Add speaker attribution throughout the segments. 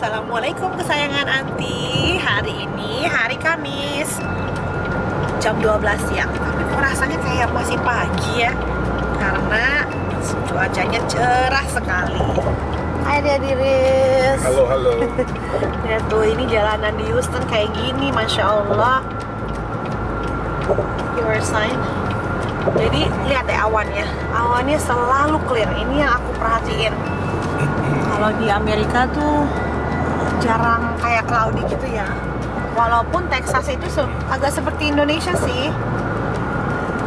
Speaker 1: Assalamualaikum kesayangan Anti. Hari ini hari Kamis, jam 12 siang. Tapi kok rasanya kayak masih pagi ya, karena cuacanya cerah sekali. Hai Diris.
Speaker 2: Halo, halo.
Speaker 1: Lihat tuh, ini jalanan di Houston kayak gini, Masya Allah. Your sign. Jadi lihat deh awannya. Awannya selalu clear. Ini yang aku perhatiin. Kalau di Amerika tuh jarang kayak cloudy gitu ya. Walaupun Texas itu agak seperti Indonesia sih.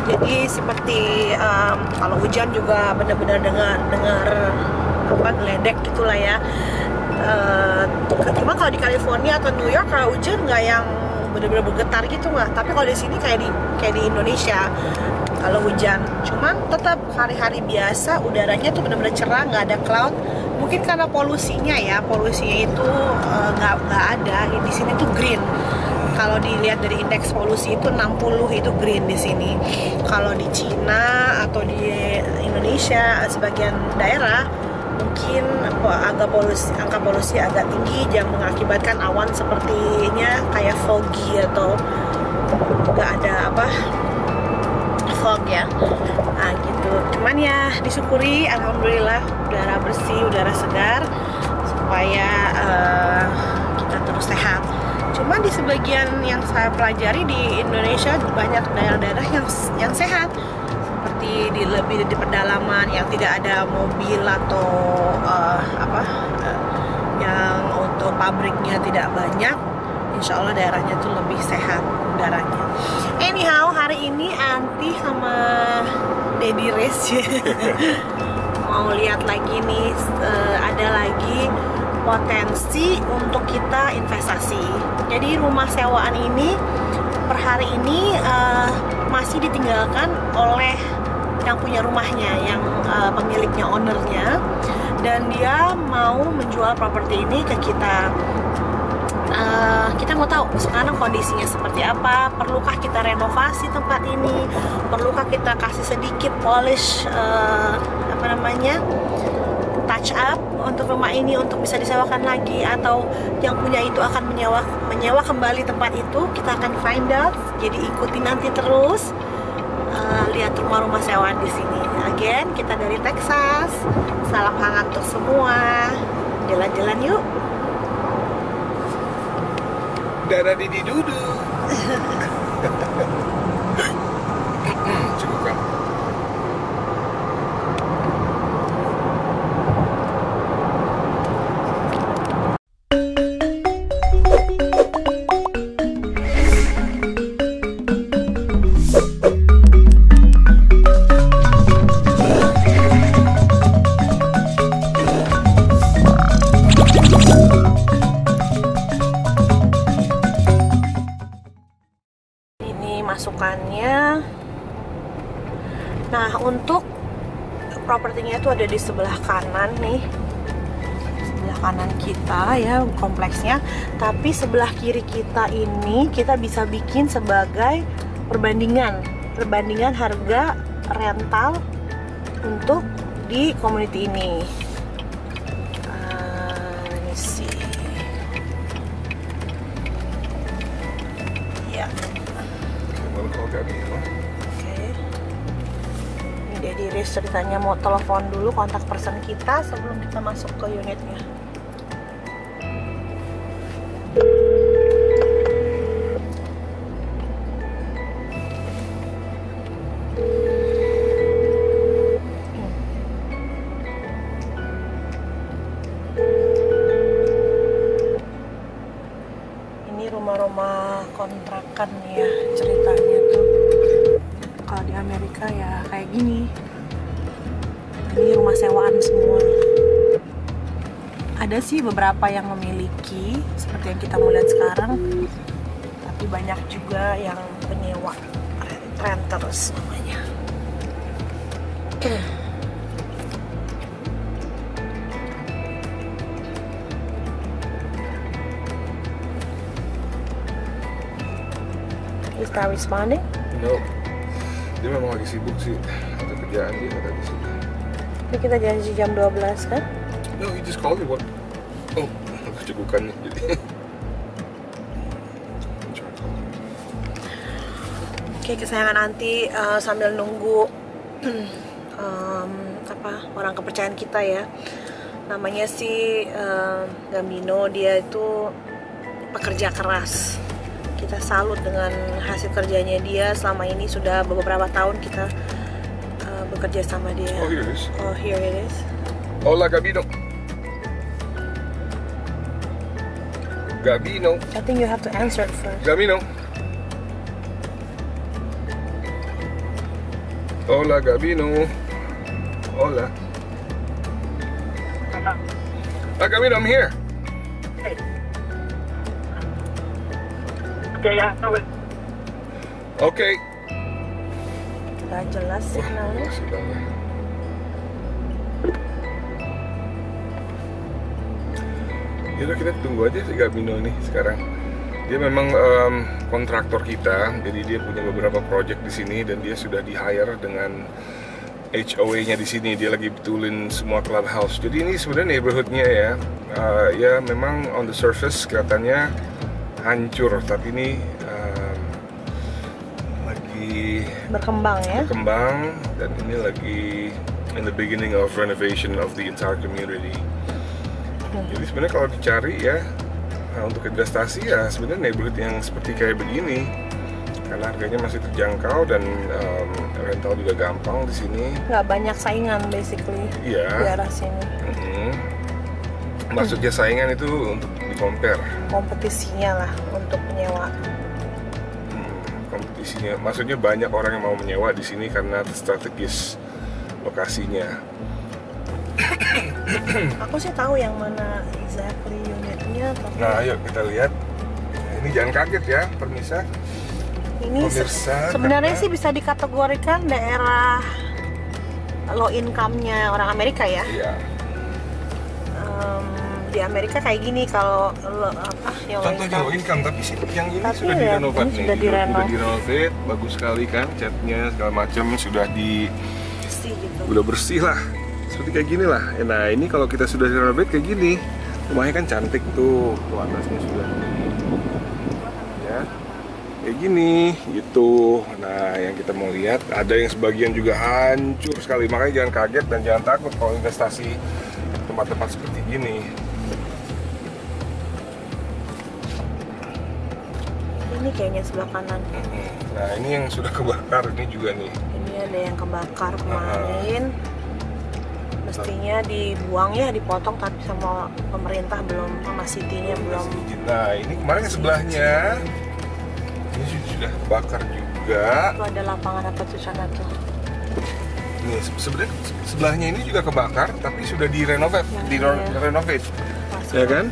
Speaker 1: Jadi seperti kalau hujan juga benar-benar dengar apa geledek gitulah ya. Cuma kalau di California atau New York kalau hujan nggak yang benar-benar bergetar gitu nggak. Tapi kalau di sini kayak di Indonesia kalau hujan. Cuman tetap hari-hari biasa udaranya tuh benar-benar cerah, nggak ada cloud. Mungkin karena polusinya ya, polusinya itu nggak ada. Di sini tuh green. Kalau dilihat dari indeks polusi itu 60 itu green di sini. Kalau di Cina atau di Indonesia sebagian daerah mungkin angka polusi agak tinggi yang mengakibatkan awan sepertinya kayak foggy atau nggak ada fog ya. Nah gitu. Cuman ya disyukuri, alhamdulillah udara bersih, udara segar supaya kita terus sehat. Cuman di sebagian yang saya pelajari di Indonesia banyak daerah-daerah yang sehat, seperti lebih di pedalaman yang tidak ada mobil atau yang untuk pabriknya tidak banyak. Insya Allah daerahnya tuh lebih sehat udaranya. Anyhow, hari ini Anti sama Daddy Riz mau lihat lagi nih, ada lagi potensi untuk kita investasi. Jadi rumah sewaan ini per hari ini masih ditinggalkan oleh yang punya rumahnya, yang pemiliknya, ownernya, dan dia mau menjual properti ini ke kita. Kita mau tahu sekarang kondisinya seperti apa, perlukah kita renovasi tempat ini, perlukah kita kasih sedikit polish touch up untuk rumah ini untuk bisa disewakan lagi, atau yang punya itu akan menyewa kembali tempat itu. Kita akan find out. Jadi ikuti nanti terus, lihat rumah-rumah sewaan di sini. Again, kita dari Texas. Salam hangat untuk semua. Jalan-jalan yuk.
Speaker 2: Darah Didi Dudu. Cukup kan?
Speaker 1: Masukannya. Nah, untuk propertinya itu ada di sebelah kanan nih, sebelah kanan kita ya kompleksnya. Tapi sebelah kiri kita ini kita bisa bikin sebagai perbandingan harga rental untuk di community ini.
Speaker 2: Oke.
Speaker 1: Ini Daddy Riz ceritanya mau telepon dulu kontak person kita sebelum kita masuk ke unitnya. Ini rumah-rumah kontrakan ya ceritanya tuh. Kalau di Amerika ya kayak gini. Ini rumah sewaan semua. Ada sih beberapa yang memiliki seperti yang kita mau lihat sekarang, tapi banyak juga yang penyewa, renters namanya. Is that responding?
Speaker 2: No. Dia memang lagi sibuk sih, ada kerjaan dia tadi sih.
Speaker 1: Ini kita janji jam 12 kan?
Speaker 2: No, he just called me. What? Oh, cegukannya jadi.
Speaker 1: Oke, kesayangan nanti sambil nunggu orang kepercayaan kita ya. Namanya si Gambino, dia itu pekerja keras. Kita salut dengan hasil kerjanya dia selama ini, sudah beberapa tahun kita bekerja sama dia.
Speaker 2: Oh, here it is.
Speaker 1: Oh, here it is.
Speaker 2: Hola, Gambino. Gambino.
Speaker 1: I think you have to answer it first.
Speaker 2: Gambino. Hola, Gambino. Hola. Gambino, I'm here. Okay.
Speaker 1: Sudah jelas signalnya.
Speaker 2: Yaudah, kita tunggu aja si Gambino nih sekarang. Dia memang kontraktor kita, jadi dia punya beberapa project di sini dan dia sudah di hire dengan HOA-nya di sini. Dia lagi betulin semua clubhouse. Jadi ini sebenarnya neighborhood-nya ya. Ya memang on the surface kelihatannya hancur, tapi ini lagi
Speaker 1: berkembang ya.
Speaker 2: Berkembang, dan ini lagi in the beginning of renovation of the entire community. Jadi sebenarnya kalau dicari ya, untuk investasi ya sebenarnya neighborhood yang seperti kayak begini, karena harganya masih terjangkau dan rental juga gampang di sini.
Speaker 1: Nggak banyak saingan basically.
Speaker 2: Iya.
Speaker 1: Di arah sini.
Speaker 2: Maksudnya saingan itu untuk di-compare.
Speaker 1: Kompetisinya lah untuk menyewa.
Speaker 2: Kompetisinya, maksudnya banyak orang yang mau menyewa di sini karena strategis lokasinya.
Speaker 1: Aku sih tahu yang mana exactly unitnya. Tapi
Speaker 2: Nah, ayo kita lihat. Ini jangan kaget ya, permisa.
Speaker 1: ini
Speaker 2: Pemirsa,
Speaker 1: sebenarnya
Speaker 2: karena
Speaker 1: sih bisa dikategorikan daerah low income-nya orang Amerika ya.
Speaker 2: Iya.
Speaker 1: Di Amerika kayak gini kalau yang low
Speaker 2: Contohnya low income, tapi sih yang ini
Speaker 1: Tapi
Speaker 2: sudah
Speaker 1: ya,
Speaker 2: direnovat
Speaker 1: ini
Speaker 2: nih.
Speaker 1: sudah direnov.
Speaker 2: Sudah direnovate, bagus sekali kan, catnya segala macam sudah
Speaker 1: bersih gitu.
Speaker 2: udah bersih lah. Seperti kayak gini lah. Nah, ini kalau kita sudah direnovate kayak gini, rumahnya kan cantik tuh. Tuh atasnya sudah ya. Kayak gini gitu. Nah, yang kita mau lihat ada yang sebagian juga hancur sekali. Makanya jangan kaget dan jangan takut kalau investasi tempat-tempat seperti gini.
Speaker 1: Ini kayaknya sebelah kanan.
Speaker 2: Nah, ini yang sudah kebakar ini juga nih.
Speaker 1: Ini ada yang kebakar kemarin. Mestinya dibuang ya, dipotong, tapi sama pemerintah belum, sama city-nya belum.
Speaker 2: Nah, ini kemarin yang sebelahnya ini sudah kebakar juga.
Speaker 1: Itu ada lapangan apa tuh sana tuh?
Speaker 2: Ini sebenarnya sebelahnya ini juga kebakar, tapi sudah direnovate, direnovate, ya kan?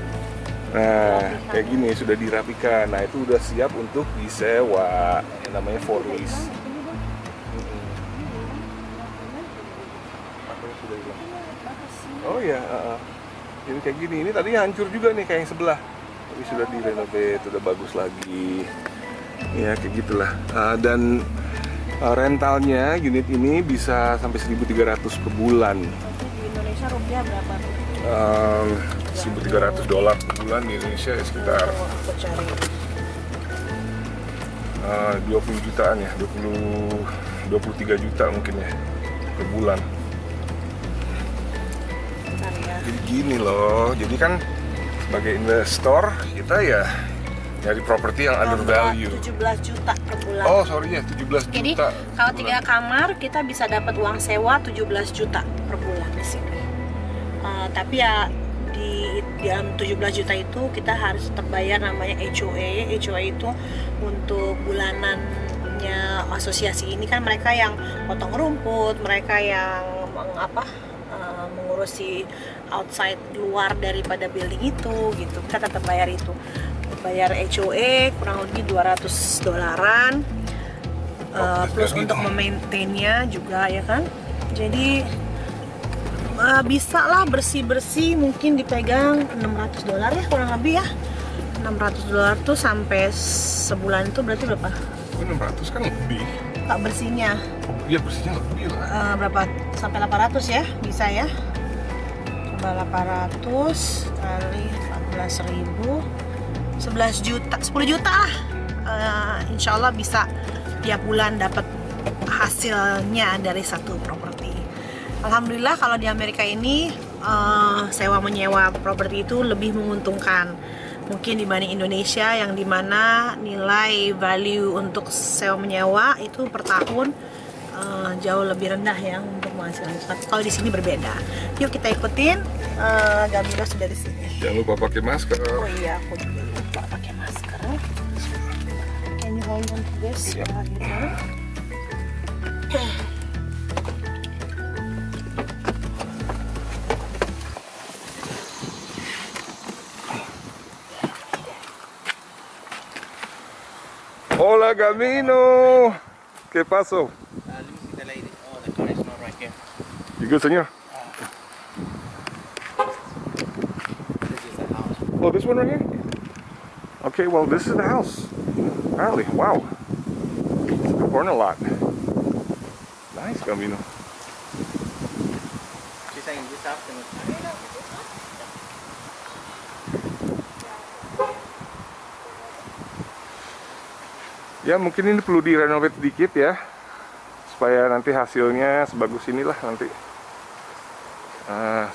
Speaker 2: Nah, kayak gini sudah dirapikan. Nah, itu udah siap untuk disewa, yang namanya for lease. Oh ya, jadi kayak gini. Ini tadi hancur juga nih kayak yang sebelah, tapi sudah direnovate, udah bagus lagi. Ya kayak gitulah. Dan rentalnya unit ini bisa sampai 1.300 per bulan.
Speaker 1: Di Indonesia rupiah berapa tuh?
Speaker 2: $1.300 per bulan, di Indonesia ya sekitar
Speaker 1: Aku cari.
Speaker 2: 20 jutaan ya, 23 juta mungkin ya per bulan.
Speaker 1: Bentar ya.
Speaker 2: Jadi gini loh, jadi kan sebagai investor kita ya nyari properti yang under value.
Speaker 1: 17 juta per bulan.
Speaker 2: Oh sorry ya, 17
Speaker 1: Jadi
Speaker 2: juta.
Speaker 1: kalau 3 kamar kita bisa dapat uang sewa 17 juta per bulan di sini. Tapi ya di dalam 17 juta itu kita harus terbayar namanya HOA. HOA itu untuk bulanannya asosiasi ini kan, mereka yang potong rumput, mereka yang mengurusi outside luar daripada building itu gitu. Kita tetap bayar itu. Bayar HOA kurang lebih $200 plus untuk memaintainnya juga ya kan. Jadi bisa lah bersih-bersih mungkin dipegang $600 ya kurang lebih ya. $600 tuh sampai sebulan itu berarti berapa?
Speaker 2: 600 kan lebih.
Speaker 1: Tak bersihnya.
Speaker 2: Iya bersihnya lebih lah.
Speaker 1: Berapa? Sampai 800 ya bisa ya. Coba 800 kali 11.000, 11 juta, 10 juta lah. Insya Allah bisa tiap bulan dapat hasilnya dari satu properti. Alhamdulillah kalau di Amerika ini sewa menyewa properti itu lebih menguntungkan mungkin dibanding Indonesia yang dimana nilai value untuk sewa menyewa itu per tahun jauh lebih rendah ya untuk menghasilkan. Tapi kalau di sini berbeda. Yuk kita ikutin. Gambino sudah di sini.
Speaker 2: Jangan lupa pakai masker.
Speaker 1: Oh iya, aku juga lupa pakai masker. Can you hold on to this?
Speaker 2: Yeah. Hola, Gambino. ¿Qué pasó?
Speaker 3: Let me see the lady. Oh, the car is not right here.
Speaker 2: You good, señor?
Speaker 3: This is the house.
Speaker 2: Oh, this one right here? Okay, well, this is the house. Apparently, wow. It's the corner lot. Nice, Gambino.
Speaker 3: She's saying this afternoon.
Speaker 2: Ya, mungkin ini perlu direnovate sedikit ya, supaya nanti hasilnya sebagus inilah nanti.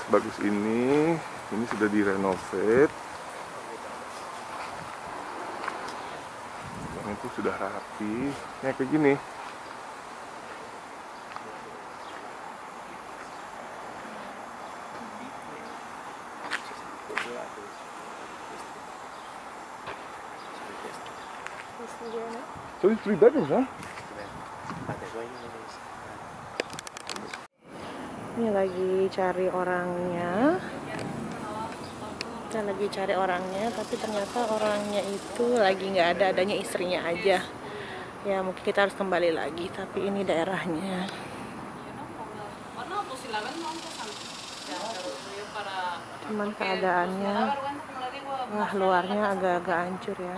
Speaker 2: Sebagus ini sudah direnovate. Yang itu sudah rapi, ya kayak gini. So it's 3 bedrooms, huh?
Speaker 1: Ini lagi cari orangnya. Kita lagi cari orangnya, tapi ternyata orangnya itu lagi nggak ada, adanya istrinya aja. Ya mungkin kita harus kembali lagi, tapi ini daerahnya. Cuman keadaannya, wah luarnya agak-agak hancur ya.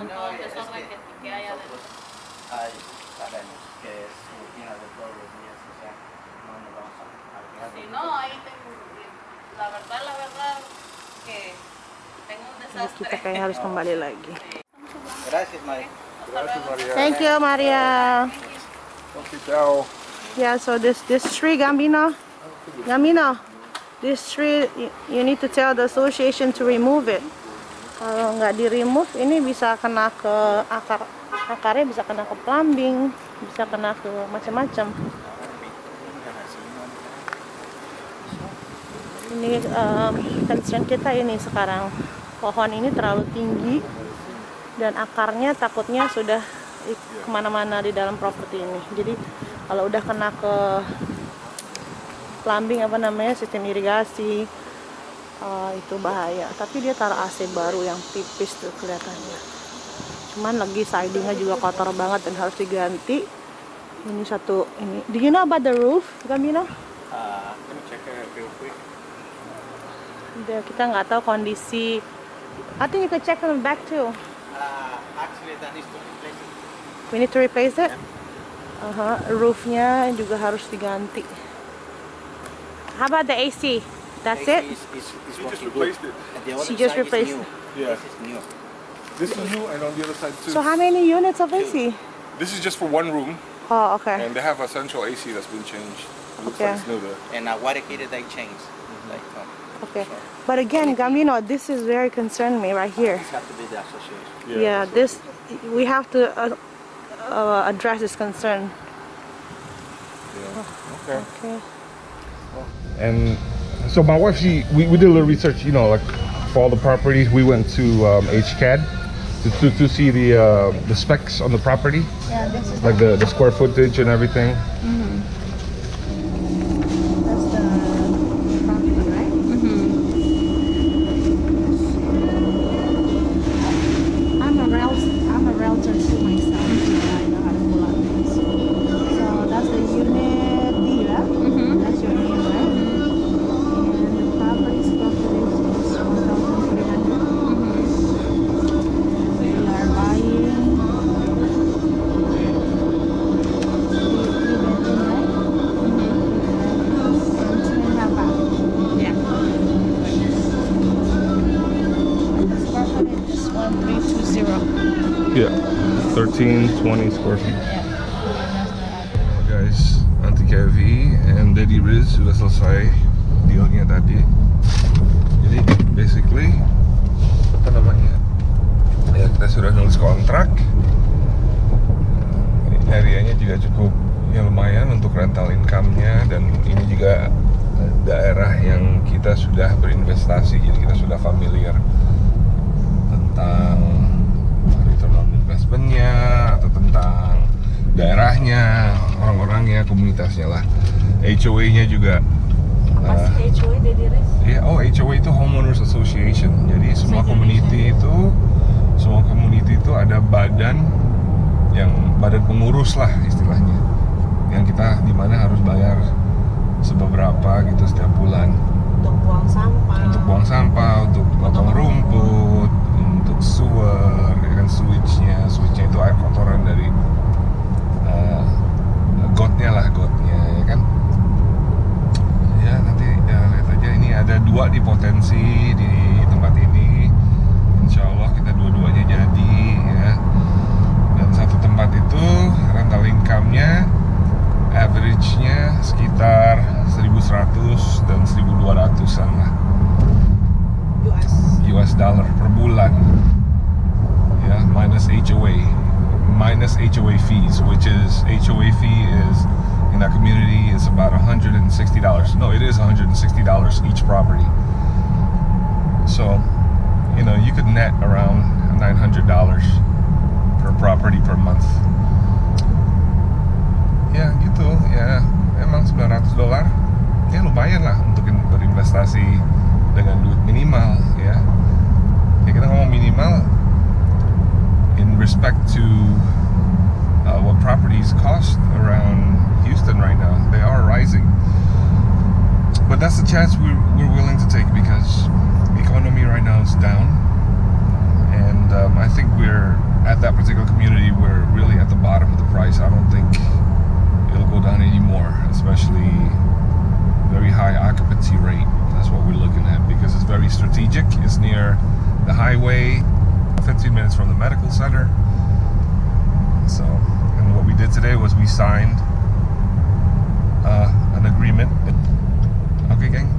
Speaker 3: Ay, sabemos que es rutina de todos los días, o sea, no nos vamos a arriesgar.
Speaker 4: Si no, ahí tengo, la verdad que tengo un
Speaker 1: Jadi
Speaker 4: desastre.
Speaker 1: kita kayaknya harus kembali lagi.
Speaker 3: Gracias, Mari.
Speaker 2: Gracias, Maria.
Speaker 1: Thank you, Maria.
Speaker 2: Okay, ciao.
Speaker 1: Yeah, so this tree, Gambino, this tree you need to tell the association to remove it. Kalau nggak di remove, ini bisa kena ke akarnya, bisa kena ke plumbing, bisa kena ke macam-macam. Ini concern kita ini sekarang, pohon ini terlalu tinggi dan akarnya takutnya sudah kemana-mana di dalam properti ini. Jadi kalau udah kena ke plumbing, apa namanya, sistem irigasi, itu bahaya. Tapi dia taruh AC baru yang tipis tuh kelihatannya. Cuman lagi sidingnya juga kotor banget dan harus diganti. Ini satu ini. Do you know about the roof, Gambino?
Speaker 3: Let me check it real quick.
Speaker 1: Kita nggak tahu kondisi. I think you could check on the back too.
Speaker 3: Actually, that needs to replace it.
Speaker 1: We need to replace it. Roofnya juga harus diganti. How about the AC? That's it.
Speaker 3: Is
Speaker 2: She just
Speaker 3: working
Speaker 2: replaced
Speaker 3: good.
Speaker 2: it.
Speaker 3: And the other
Speaker 1: She just
Speaker 3: side
Speaker 1: replaced
Speaker 3: is new.
Speaker 1: it.
Speaker 2: Yeah.
Speaker 3: This is new.
Speaker 2: This is new, and on the other side too.
Speaker 1: So how many units of AC?
Speaker 2: This is just for one room,
Speaker 1: Oh, okay.
Speaker 2: and they have a central AC that's been changed. It looks
Speaker 1: Okay.
Speaker 2: like it's new there.
Speaker 3: And water heater they changed. Like,
Speaker 1: Okay. But again, Gambino, this is very concerned me right here.
Speaker 3: this has to be the association.
Speaker 1: Yeah, this we have to address this concern.
Speaker 2: Okay.
Speaker 1: Okay.
Speaker 2: And so my wife, we did a little research, you know, like for all the properties. We went to HCAD to see the specs on the property,
Speaker 1: Yeah, this is
Speaker 2: like the square footage and everything.
Speaker 1: that's the property, right? I'm a realtor too myself. I know how to pull out things. So that's the unit D, right? That's your name, right? And the property square footage is 1,300. We are buying 3 bedroom
Speaker 2: 1320 square feet. Guys, Auntie Kevi and Daddy Riz sudah selesai dealnya tadi. Jadi basically apa namanya? Ya kita sudah nulis kontrak. Areanya juga cukup ya lumayan untuk rental income-nya, dan ini juga daerah yang kita sudah berinvestasi, jadi kita sudah familiar tentang return on investment-nya atau tentang daerahnya, orang-orangnya, komunitasnya lah. HOA-nya juga.
Speaker 1: Apa sih HOA, Daddy Riz?
Speaker 2: Ya, HOA itu Homeowners Association. Jadi semua community itu ada badan pengurus lah istilahnya, yang kita dimana harus bayar seberapa gitu setiap bulan
Speaker 1: Untuk buang sampah,
Speaker 2: untuk potong rumput, untuk sewer, ya kan, switchnya itu air kotoran dari gotnya ya kan. Ya nanti ya, lihat aja, ini ada 2 di potensi di tempat ini. Insya Allah kita dua-duanya jadi ya. Dan satu tempat itu rental income-nya average-nya sekitar 1.100 dan 1.200-an lah US dollar per bulan ya, minus HOA fees, which is HOA fee is in that community is about $160. No, it is $160 each property. So, you know, you could net around $900 per property per month. Ya gitu ya, emang $900 ya lumayan lah untuk berinvestasi dengan duit minimal ya. Ya kita ngomong minimal in respect to what properties cost around Houston right now. They are rising, but that's the chance we're willing to take because the economy right now is down, and I think we're at that particular community, we're really at the bottom of the price. I don't think it'll go down anymore, especially very high occupancy rate. That's what we're looking at because it's very strategic. It's near the highway, 15 minutes from the medical center. So, and what we did today was we signed an agreement. Okay, gang.